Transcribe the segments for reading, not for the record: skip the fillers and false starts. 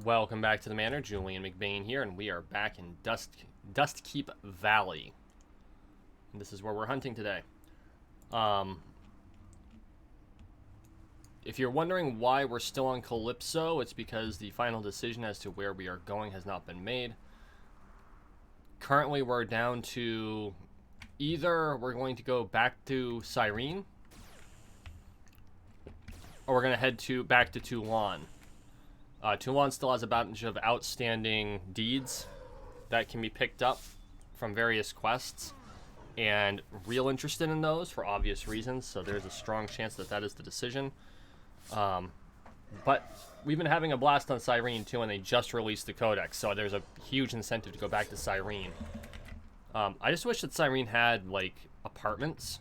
Welcome back to the Manor. Julian McBain here, and we are back in Dustkeep Valley. And this is where we're hunting today. If you're wondering why we're still on Calypso, it's because the final decision as to where we are going has not been made. Currently, we're down to either we're going to go back to Cyrene, or we're going to head back to Toulon. Toulon still has a bunch of outstanding deeds that can be picked up from various quests, and real interested in those for obvious reasons, so there's a strong chance that that is the decision. But we've been having a blast on Cyrene too, and they just released the Codex, so there's a huge incentive to go back to Cyrene. I just wish that Cyrene had, like, apartments.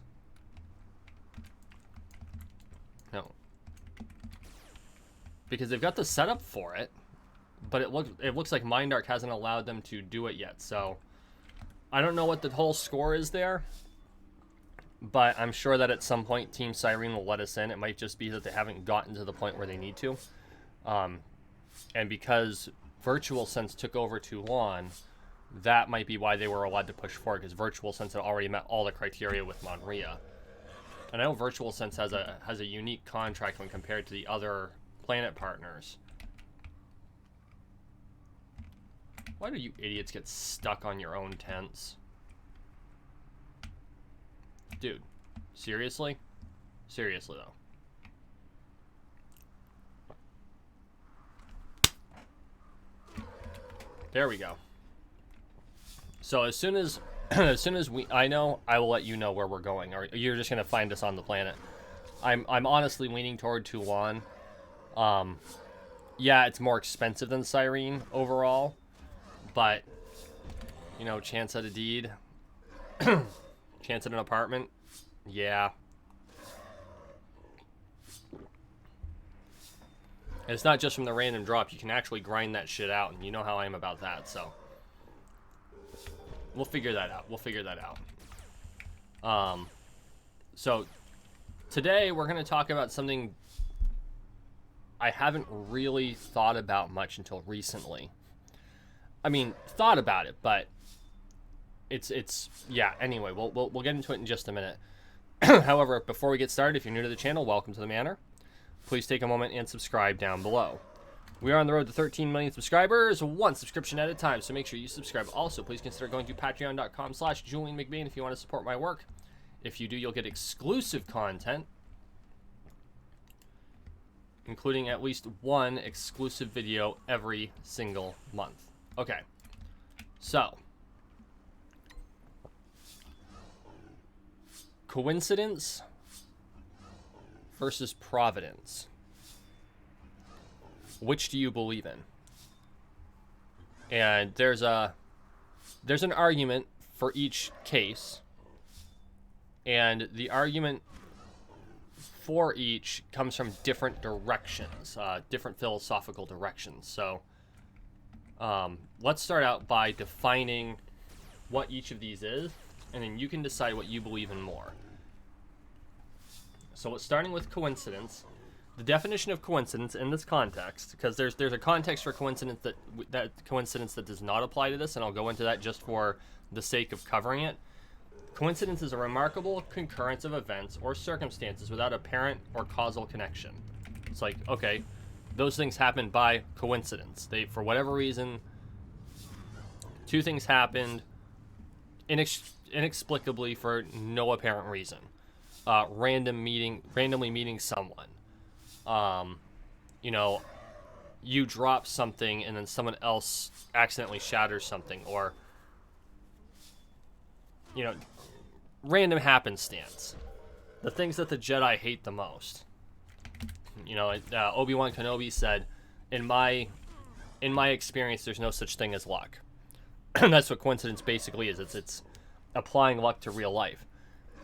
No. Because they've got the setup for it, but it looks like Mindark hasn't allowed them to do it yet, so I don't know what the whole score is there, but I'm sure that at some point Team Cyrene will let us in. It might just be that they haven't gotten to the point where they need to. And because Virtual Sense took over Toulon, that might be why they were allowed to push forward, because Virtual Sense had already met all the criteria with Monria. And I know Virtual Sense has a unique contract when compared to the other planet partners. Why do you idiots get stuck on your own tents? Dude, seriously? Seriously, though. There we go. So as soon as I know, I will let you know where we're going, or you're just gonna find us on the planet. I'm honestly leaning toward Toulon. Yeah, it's more expensive than Cyrene overall, but you know, chance at a deed, chance at an apartment, yeah. And it's not just from the random drop. You can actually grind that shit out, and you know how I am about that, so we'll figure that out. We'll figure that out. So today we're going to talk about something I haven't really thought about much until recently. I mean, thought about it, but it's yeah, anyway, we'll get into it in just a minute. However, before we get started, if you're new to the channel, welcome to the Manor. Please take a moment and subscribe down below. We are on the road to 13 million subscribers, one subscription at a time, so make sure you subscribe. Also, please consider going to patreon.com/JulianMcBain if you want to support my work. If you do, you'll get exclusive content, including at least one exclusive video every single month. Okay, so coincidence versus Providence. Which do you believe in? And there's an argument for each case, and the argument for each comes from different directions, different philosophical directions. So let's start out by defining what each of these is, and then you can decide what you believe in more. So starting with coincidence, the definition of coincidence in this context, because there's a context for coincidence that does not apply to this, and I'll go into that just for the sake of covering it. Coincidence is a remarkable concurrence of events or circumstances without apparent or causal connection. It's like, okay, those things happen by coincidence. They, for whatever reason, two things happened inexplicably for no apparent reason. Randomly meeting someone. You know, you drop something and then someone else accidentally shatters something, or, you know, random happenstance. The things that the Jedi hate the most. You know, Obi-Wan Kenobi said, in my experience, there's no such thing as luck. That's what coincidence basically is. It's applying luck to real life.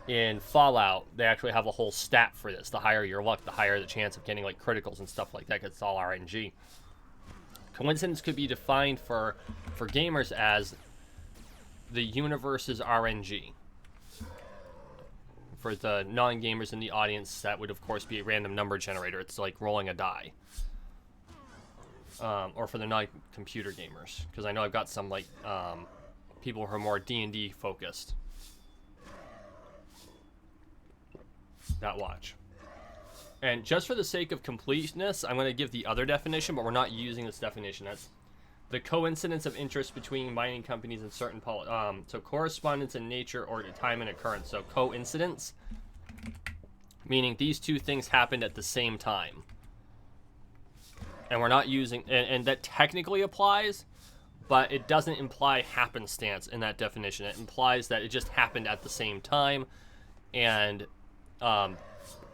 In Fallout, they actually have a whole stat for this. The higher your luck, the higher the chance of getting like criticals and stuff like that, because it's all RNG. Coincidence could be defined for gamers as the universe's RNG. For the non-gamers in the audience, that would of course be a random number generator. It's like rolling a die. or for the non-computer gamers, because I know I've got some like people who are more D&D focused that watch. And just for the sake of completeness, I'm going to give the other definition, but we're not using this definition. That's the coincidence of interest between mining companies and certain so correspondence in nature or time and occurrence. So coincidence, meaning these two things happened at the same time. And we're not using, and that technically applies, but it doesn't imply happenstance in that definition. It implies that it just happened at the same time, and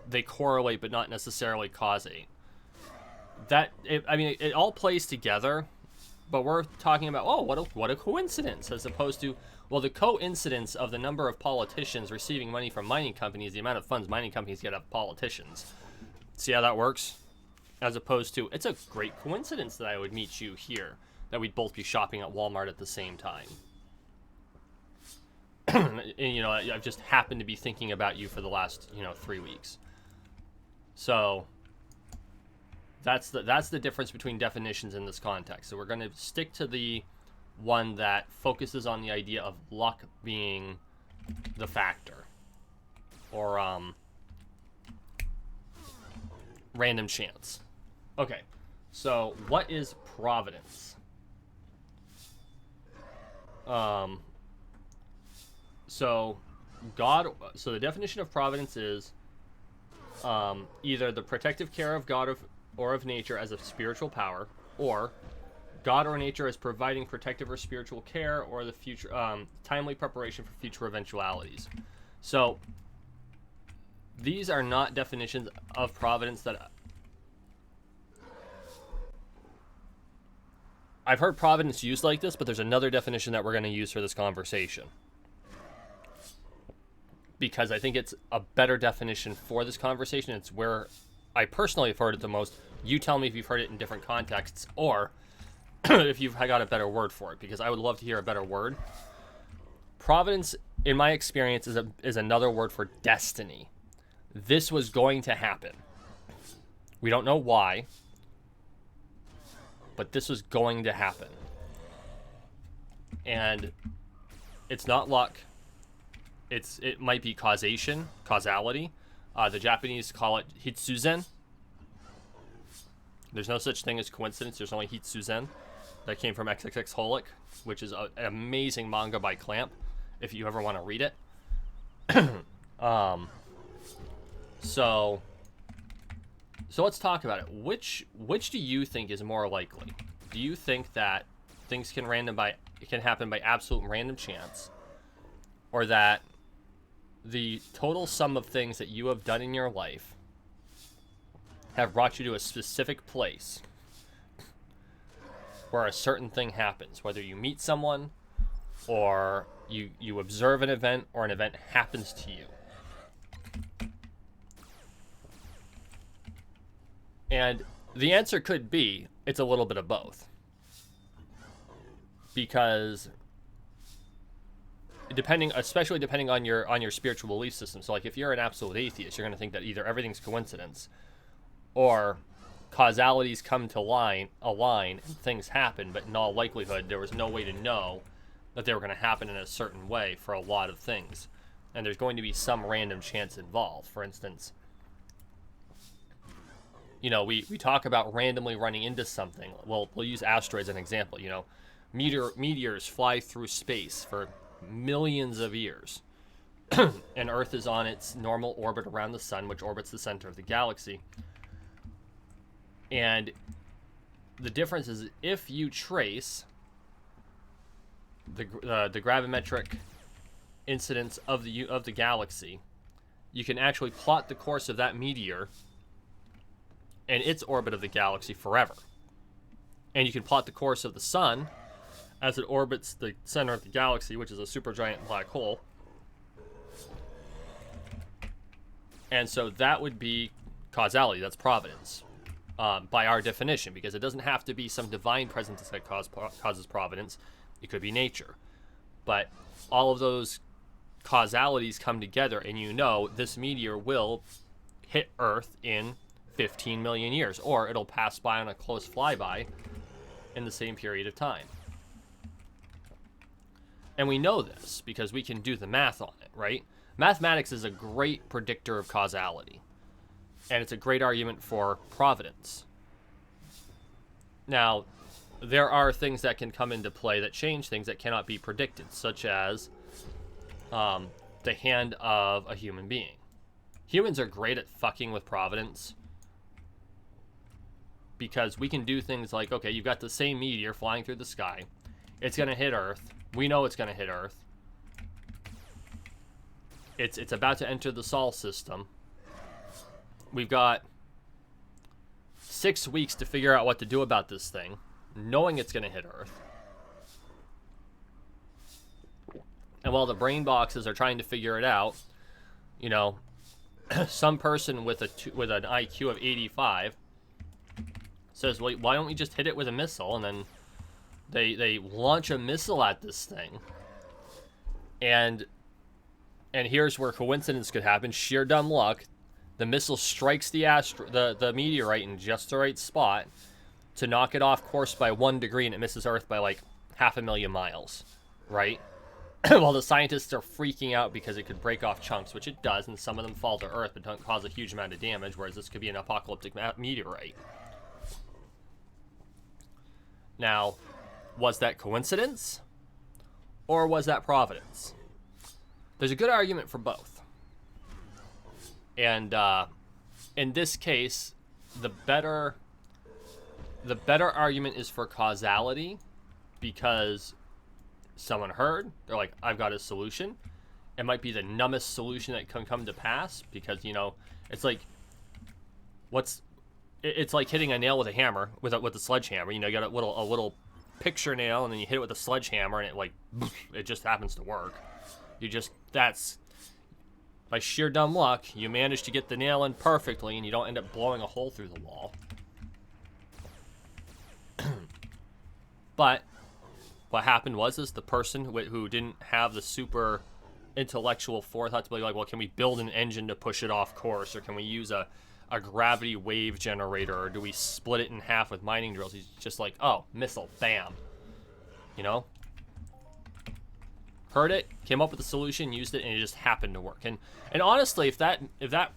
they correlate but not necessarily causate. It all plays together, but we're talking about, oh, what a coincidence, as opposed to, well, the coincidence of the number of politicians receiving money from mining companies, the amount of funds mining companies get of politicians. See how that works? As opposed to, it's a great coincidence that I would meet you here, that we'd both be shopping at Walmart at the same time. And, I've just happened to be thinking about you for the last, 3 weeks. So that's the difference between definitions in this context. So we're going to stick to the one that focuses on the idea of luck being the factor, or random chance. Okay, so what is providence? So the definition of providence is either the protective care of God or of nature as a spiritual power, or God or nature as providing protective or spiritual care, or the future timely preparation for future eventualities. So these are not definitions of providence that I've heard providence used like this, but there's another definition that we're going to use for this conversation, because I think it's a better definition for this conversation. It's where I personally have heard it the most. You tell me if you've heard it in different contexts, or if you've got a better word for it, because I would love to hear a better word. Providence, in my experience, is another word for destiny. This was going to happen. We don't know why, but this was going to happen. And it's not luck. It might be causality. The Japanese call it hitsuzen. There's no such thing as coincidence. There's only hitsuzen. That came from XXX Holic, which is an amazing manga by Clamp, if you ever want to read it. So let's talk about it. Which do you think is more likely? Do you think that things can happen by absolute random chance, or that the total sum of things that you have done in your life have brought you to a specific place where a certain thing happens, whether you meet someone, or you observe an event, or an event happens to you? And the answer could be, it's a little bit of both. Because especially depending on your spiritual belief system. So like, if you're an absolute atheist, you're going to think that either everything's coincidence, or causalities come to align and things happen, but in all likelihood there was no way to know that they were going to happen in a certain way for a lot of things, and there's going to be some random chance involved. For instance, we talk about randomly running into something. We'll use asteroids as an example. Meteors fly through space for millions of years, and Earth is on its normal orbit around the sun, which orbits the center of the galaxy. And the difference is, if you trace the gravimetric incidence of the galaxy, you can actually plot the course of that meteor and its orbit of the galaxy forever. And you can plot the course of the sun as it orbits the center of the galaxy, which is a supergiant black hole. And so that would be causality. That's providence, by our definition, because it doesn't have to be some divine presence that causes providence. It could be nature. But all of those causalities come together, and this meteor will hit Earth in 15 million years, or it'll pass by on a close flyby in the same period of time. And we know this because we can do the math on it, right? Mathematics is a great predictor of causality. And it's a great argument for Providence. Now, there are things that can come into play that change things that cannot be predicted, such as the hand of a human being. Humans are great at fucking with Providence because we can do things like, okay, you've got the same meteor flying through the sky. It's going to hit Earth. We know it's going to hit Earth. It's about to enter the Sol system. We've got 6 weeks to figure out what to do about this thing, knowing it's going to hit Earth. And while the brain boxes are trying to figure it out, you know, some person with an IQ of 85 says, well, why don't we just hit it with a missile? And then they launch a missile at this thing. And here's where coincidence could happen. Sheer dumb luck. The missile strikes the meteorite in just the right spot to knock it off course by 1 degree, and it misses Earth by like 500,000 miles, right? While the scientists are freaking out because it could break off chunks, which it does, and some of them fall to Earth but don't cause a huge amount of damage, whereas this could be an apocalyptic meteorite. Now, was that coincidence? Or was that Providence? There's a good argument for both. And in this case, the better argument is for causality, because someone heard, they're like, I've got a solution. It might be the numbest solution that can come to pass, because, you know, it's like it's like hitting a nail with a hammer, with a sledgehammer. You know, you got a little picture nail, and then you hit it with a sledgehammer, and it just happens to work. That's by sheer dumb luck, you manage to get the nail in perfectly, and you don't end up blowing a hole through the wall. But what happened was the person who didn't have the super intellectual forethought to be like, well, can we build an engine to push it off course, or can we use a gravity wave generator, or do we split it in half with mining drills? He's just like, oh, missile, bam. You know? Heard it, came up with a solution, used it, and it just happened to work. And honestly, if that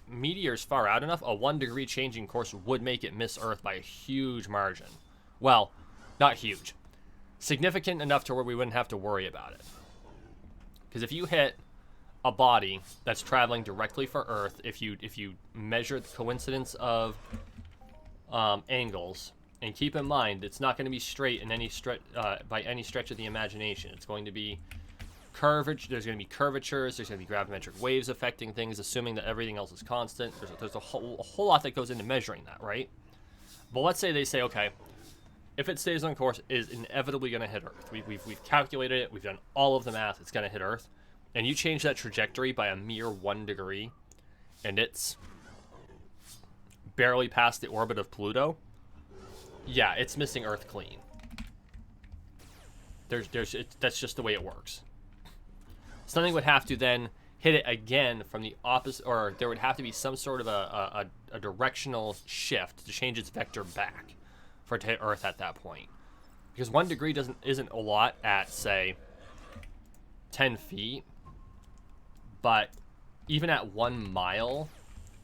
meteor is far out enough, a 1 degree change in course would make it miss Earth by a huge margin. Well, not huge. Significant enough to where we wouldn't have to worry about it. Because if you hit a body that's traveling directly for Earth, if you measure the coincidence of angles, and keep in mind, it's not going to be straight in any by any stretch of the imagination. It's going to be curvature. There's going to be curvatures. There's going to be gravimetric waves affecting things, assuming that everything else is constant. There's a whole lot that goes into measuring that, right? But let's say they say, okay, if it stays on course, it is inevitably going to hit Earth. We've calculated it. We've done all of the math. It's going to hit Earth. And you change that trajectory by a mere 1 degree, and it's barely past the orbit of Pluto. Yeah, it's missing Earth clean. That's just the way it works. Something would have to then hit it again from the opposite, or there would have to be some sort of a directional shift to change its vector back for it to hit Earth at that point. Because 1 degree isn't a lot at, say, 10 feet, but even at 1 mile,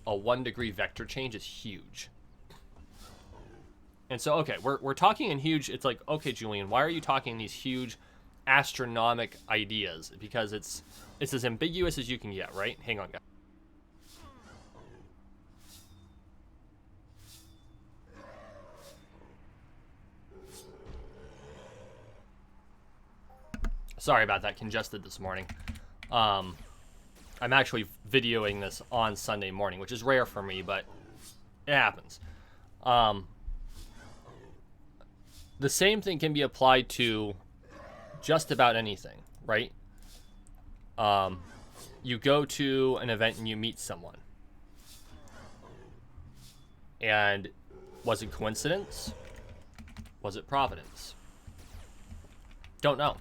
a 1 degree vector change is huge. And so, okay, we're talking in huge. It's like, okay, Julian, why are you talking these huge astronomic ideas? Because it's as ambiguous as you can get, right? Hang on, guys. Sorry about that, congested this morning. I'm actually videoing this on Sunday morning, which is rare for me, but it happens. The same thing can be applied to just about anything, right? You go to an event and you meet someone. And was it coincidence? Was it Providence? Don't know.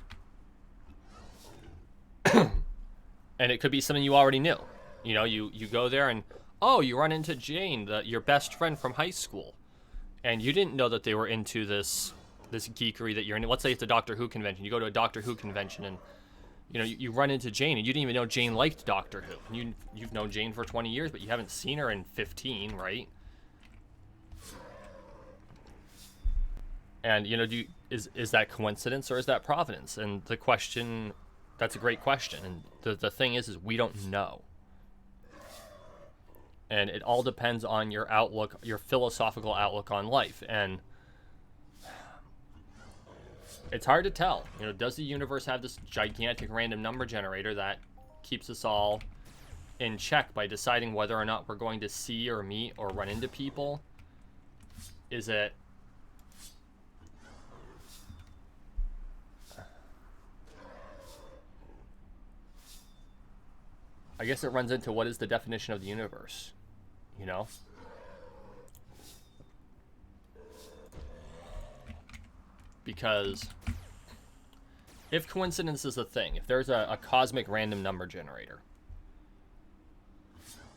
And it could be something you already knew. You know, you go there and, oh, you run into Jane, your best friend from high school. And you didn't know that they were into this this geekery that you're in. Let's say it's a Doctor Who convention. You go to a Doctor Who convention and you run into Jane, and you didn't even know Jane liked Doctor Who. And you've known Jane for 20 years, but you haven't seen her in 15, right? And is that coincidence or is that providence? And the question, that's a great question. And the thing is we don't know. And it all depends on your outlook, your philosophical outlook on life. And it's hard to tell. Does the universe have this gigantic random number generator that keeps us all in check by deciding whether or not we're going to see or meet or run into people? Is it... I guess it runs into what is the definition of the universe, Because if coincidence is a thing, if there's a cosmic random number generator,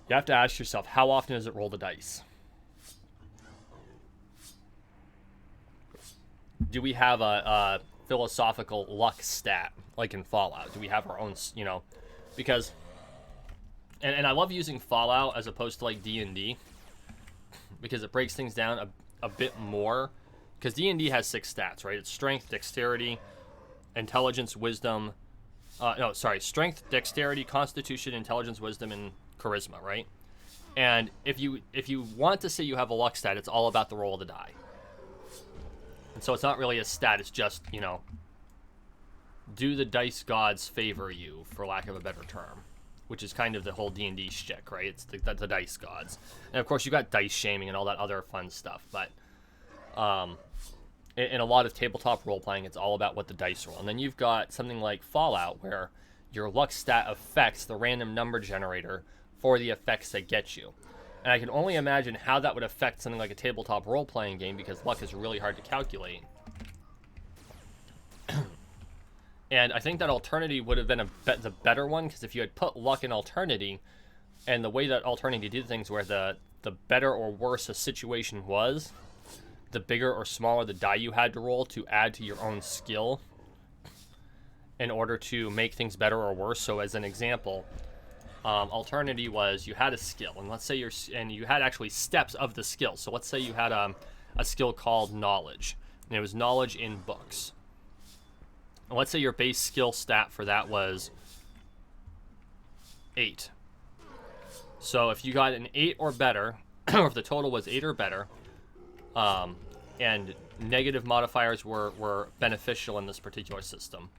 you have to ask yourself, how often does it roll the dice? Do we have a philosophical luck stat, like in Fallout? Do we have our own, because... And I love using Fallout as opposed to like D&D, because it breaks things down a bit more. Because D&D has 6 stats, right? It's strength, dexterity, intelligence, wisdom. Strength, dexterity, constitution, intelligence, wisdom, and charisma, right? And if you want to say you have a luck stat, it's all about the roll of the die. And so it's not really a stat. It's just, do the dice gods favor you, for lack of a better term? Which is kind of the whole D&D shtick, right? It's the dice gods. And of course, you got dice shaming and all that other fun stuff. But in a lot of tabletop role-playing, it's all about what the dice roll. And then you've got something like Fallout, where your luck stat affects the random number generator for the effects that get you. And I can only imagine how that would affect something like a tabletop role-playing game, because luck is really hard to calculate. And I think that Alternity would have been the better one, because if you had put luck in Alternity, and the way that Alternity did things, where the better or worse a situation was, the bigger or smaller the die you had to roll to add to your own skill in order to make things better or worse. So as an example, Alternity was you had a skill, and let's say you had actually steps of the skill. So let's say you had a skill called Knowledge, and it was knowledge in books. And let's say your base skill stat for that was 8. So if you got an 8 or better, or if the total was 8 or better, and negative modifiers were beneficial in this particular system,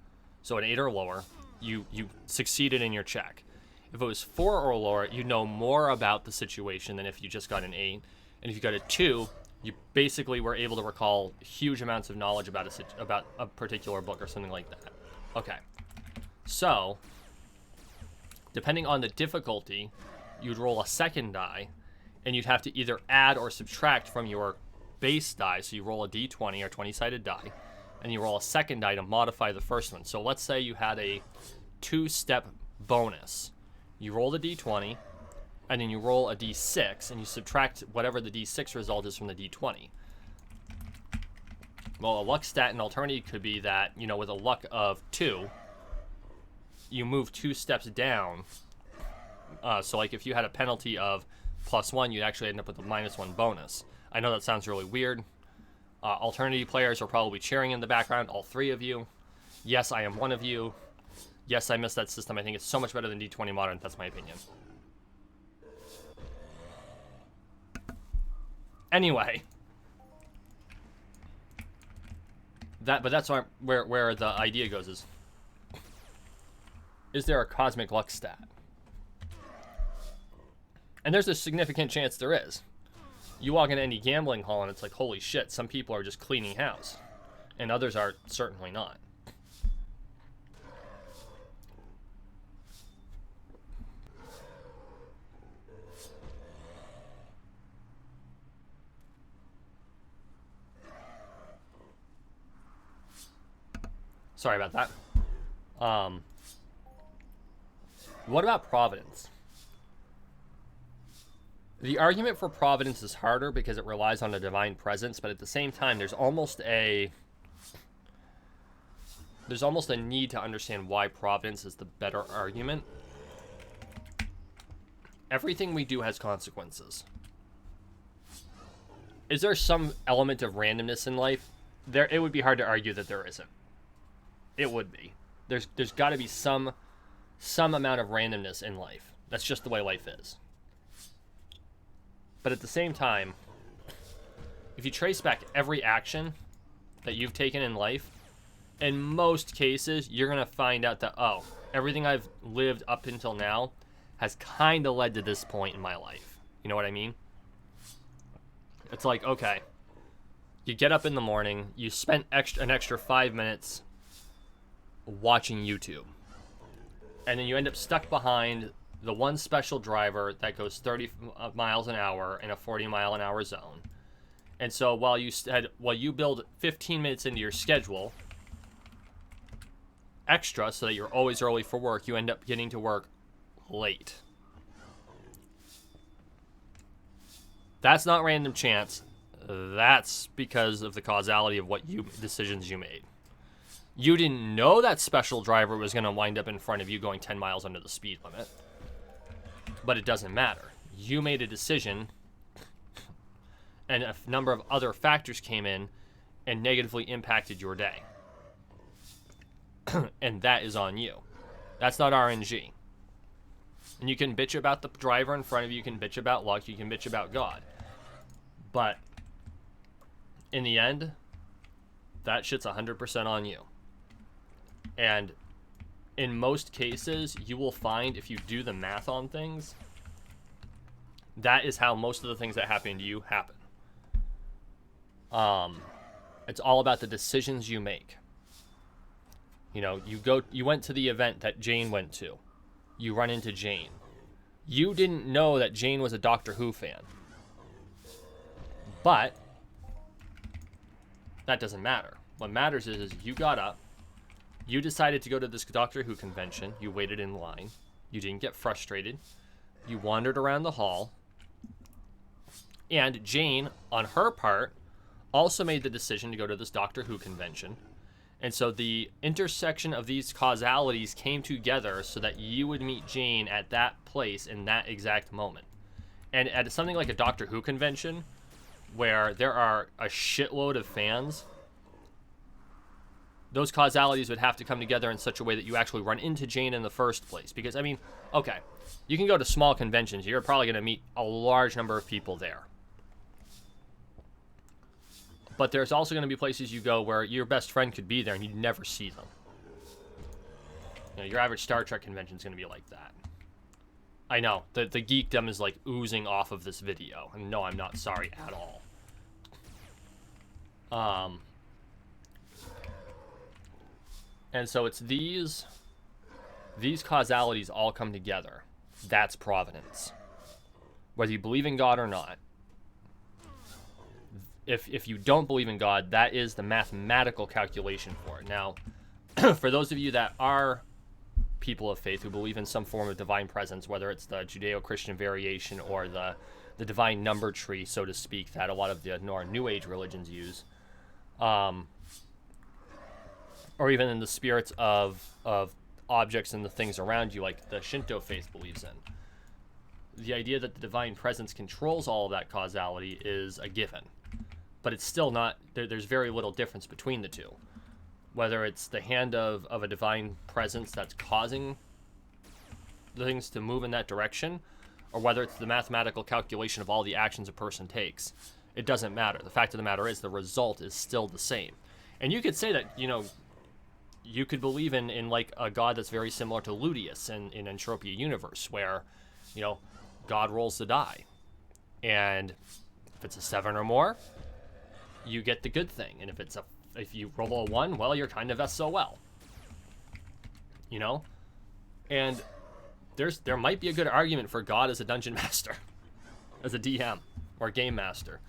so an 8 or lower, you succeeded in your check. If it was 4 or lower, you know more about the situation than if you just got an 8. And if you got a 2, you basically were able to recall huge amounts of knowledge about a particular book or something like that. Okay. So, depending on the difficulty, you'd roll a second die, and you'd have to either add or subtract from your base die. So you roll a d20 or 20-sided die, and you roll a second die to modify the first one. So let's say you had a 2-step bonus. You roll the d20, and then you roll a d6, and you subtract whatever the d6 result is from the d20. Well, a luck stat in Alternity could be that, with a luck of 2, you move 2 steps down. So, like, if you had a penalty of +1, you'd actually end up with a -1 bonus. I know that sounds really weird. Alternity players are probably cheering in the background, all 3 of you. Yes, I am one of you. Yes, I miss that system. I think it's so much better than D20 Modern. That's my opinion. Anyway, but that's where the idea goes is there a cosmic luck stat? And there's a significant chance there is. You walk into any gambling hall and it's like, holy shit, some people are just cleaning house, and others are certainly not. Sorry about that. What about Providence? The argument for Providence is harder because it relies on a divine presence, but at the same time, there's almost a there's almost a need to understand why Providence is the better argument. Everything we do has consequences. Is there some element of randomness in life? It would be hard to argue that there isn't. It would be. There's got to be some amount of randomness in life. That's just the way life is. But at the same time, if you trace back every action that you've taken in life, in most cases, you're going to find out that, oh, everything I've lived up until now has kind of led to this point in my life. You know what I mean? It's like, okay, you get up in the morning, you spent an extra 5 minutes watching YouTube, and then you end up stuck behind the one special driver that goes 30 miles an hour in a 40-mile-an-hour zone. And so while you build 15 minutes into your schedule extra so that you're always early for work, you end up getting to work late. That's not random chance. That's because of the causality of decisions you made. You didn't know that special driver was going to wind up in front of you going 10 miles under the speed limit. But it doesn't matter. You made a decision, and a number of other factors came in and negatively impacted your day. And that is on you. That's not RNG. And you can bitch about the driver in front of you, you can bitch about luck, you can bitch about God. But in the end, that shit's 100% on you. And in most cases, you will find, if you do the math on things, that is how most of the things that happen to you happen. It's all about the decisions you make. You know, you went to the event that Jane went to. You run into Jane. You didn't know that Jane was a Doctor Who fan. But that doesn't matter. What matters is you got up, you decided to go to this Doctor Who convention, you waited in line, you didn't get frustrated, you wandered around the hall, and Jane, on her part, also made the decision to go to this Doctor Who convention. And so the intersection of these causalities came together so that you would meet Jane at that place in that exact moment. And at something like a Doctor Who convention, where there are a shitload of fans, those causalities would have to come together in such a way that you actually run into Jane in the first place. Because, I mean, okay, you can go to small conventions. You're probably going to meet a large number of people there. But there's also going to be places you go where your best friend could be there and you'd never see them. You know, your average Star Trek convention is going to be like that. I know, the geekdom is like oozing off of this video. And no, I'm not sorry at all. And so it's these causalities all come together. That's Providence. Whether you believe in God or not. If you don't believe in God, that is the mathematical calculation for it. Now, for those of you that are people of faith who believe in some form of divine presence, whether it's the Judeo-Christian variation or the divine number tree, so to speak, that a lot of the New Age religions use, or even in the spirits of objects and the things around you, like the Shinto faith believes in, the idea that the divine presence controls all of that causality is a given. But it's still not, there's very little difference between the two. Whether it's the hand of a divine presence that's causing the things to move in that direction, or whether it's the mathematical calculation of all the actions a person takes, it doesn't matter. The fact of the matter is the result is still the same. And you could say that, you know, you could believe in like a god that's very similar to Ludius in Entropia universe, where, you know, God rolls the die. And if it's a 7 or more, you get the good thing. And if you roll a 1, well, you're kind of SOL. You know? And there might be a good argument for God as a dungeon master, as a DM or game master.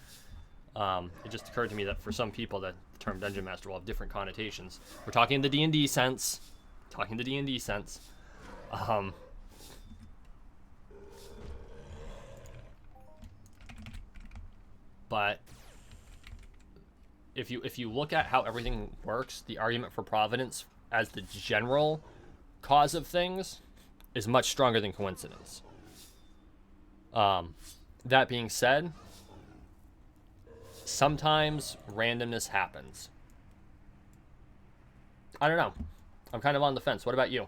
It just occurred to me that for some people that the term dungeon master will have different connotations. We're talking the D&D sense. But if you look at how everything works, the argument for Providence as the general cause of things is much stronger than coincidence. That being said, sometimes randomness happens. I don't know. I'm kind of on the fence. What about you?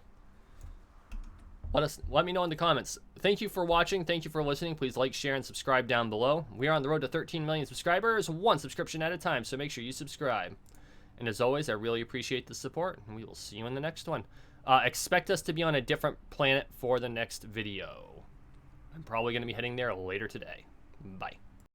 Let me know in the comments. Thank you for watching. Thank you for listening. Please like, share, and subscribe down below. We are on the road to 13 million subscribers, one subscription at a time, so make sure you subscribe. And as always, I really appreciate the support, and we will see you in the next one. Expect us to be on a different planet for the next video. I'm probably going to be heading there later today. Bye.